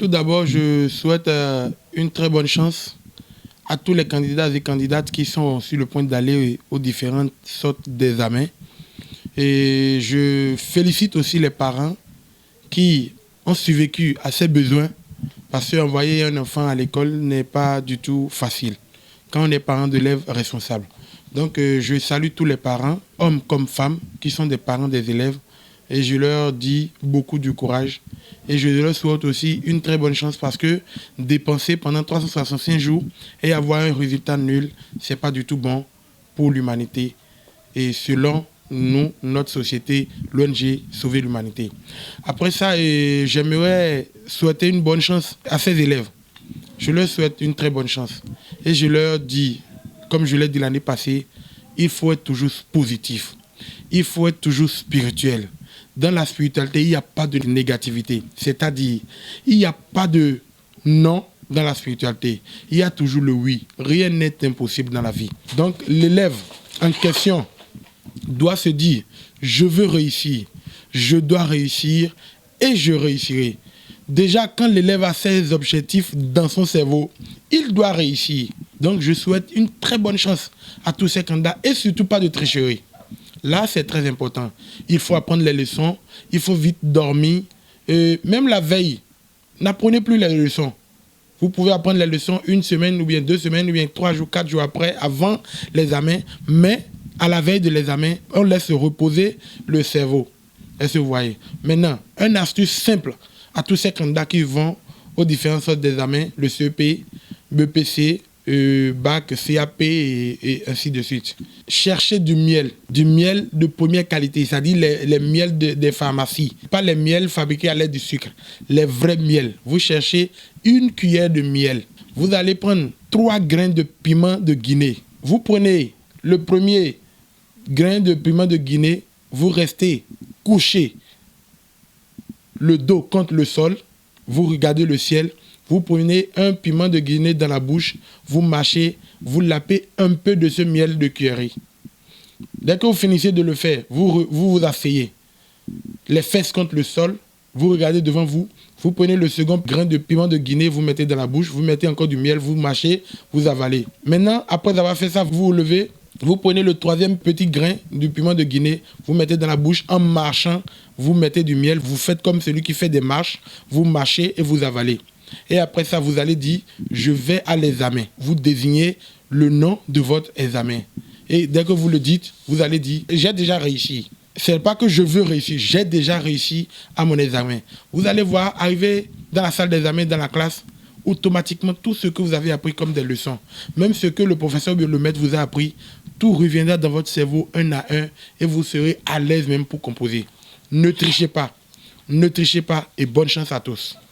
Tout d'abord, je souhaite une très bonne chance à tous les candidats et candidates qui sont sur le point d'aller aux différentes sortes d'examens. Et je félicite aussi les parents qui ont survécu à ces besoins parce qu'envoyer un enfant à l'école n'est pas du tout facile quand on est parent d'élèves responsables. Donc je salue tous les parents, hommes comme femmes, qui sont des parents des élèves et je leur dis beaucoup du courage et je leur souhaite aussi une très bonne chance parce que dépenser pendant 365 jours et avoir un résultat nul, ce n'est pas du tout bon pour l'humanité. Et selon nous, notre société, l'ONG Sauver l'Humanité. Après ça, j'aimerais souhaiter une bonne chance à ces élèves. Je leur souhaite une très bonne chance. Et je leur dis, comme je l'ai dit l'année passée, il faut être toujours positif. Il faut être toujours spirituel. Dans la spiritualité, il n'y a pas de négativité. C'est-à-dire, il n'y a pas de non dans la spiritualité. Il y a toujours le oui. Rien n'est impossible dans la vie. Donc, l'élève en question doit se dire, je veux réussir, je dois réussir et je réussirai. Déjà, quand l'élève a ses objectifs dans son cerveau, il doit réussir. Donc, je souhaite une très bonne chance à tous ces candidats et surtout pas de tricherie. Là, c'est très important. Il faut apprendre les leçons, il faut vite dormir. Même la veille, n'apprenez plus les leçons. Vous pouvez apprendre les leçons une semaine ou bien 2 semaines ou bien 3 jours, 4 jours après, avant l'examen. Mais à la veille de l'examen, on laisse reposer le cerveau. Est-ce que vous voyez? Maintenant, une astuce simple à tous ces candidats qui vont aux différentes sortes d'examens, le CEP, BPC, bac, CAP et ainsi de suite. Cherchez du miel de première qualité, c'est-à-dire les miels des pharmacies, pas les miels fabriqués à l'aide du sucre, les vrais miels. Vous cherchez une cuillère de miel. Vous allez prendre 3 grains de piment de Guinée. Vous prenez le premier grain de piment de Guinée, vous restez couché, le dos contre le sol, vous regardez le ciel. Vous prenez un piment de Guinée dans la bouche, vous mâchez, vous lapez un peu de ce miel de cuillerée. Dès que vous finissez de le faire, vous asseyez. Les fesses contre le sol, vous regardez devant vous, vous prenez le second grain de piment de Guinée, vous mettez dans la bouche, vous mettez encore du miel, vous mâchez, vous avalez. Maintenant, après avoir fait ça, vous vous levez, vous prenez le 3e petit grain du piment de Guinée, vous mettez dans la bouche, en marchant, vous mettez du miel, vous faites comme celui qui fait des marches, vous mâchez et vous avalez. Et après ça, vous allez dire, je vais à l'examen. Vous désignez le nom de votre examen. Et dès que vous le dites, vous allez dire, j'ai déjà réussi. Ce n'est pas que je veux réussir, j'ai déjà réussi à mon examen. Vous allez voir arriver dans la salle d'examen, dans la classe, automatiquement, tout ce que vous avez appris comme des leçons, même ce que le professeur ou le maître vous a appris, tout reviendra dans votre cerveau un à un et vous serez à l'aise même pour composer. Ne trichez pas et bonne chance à tous.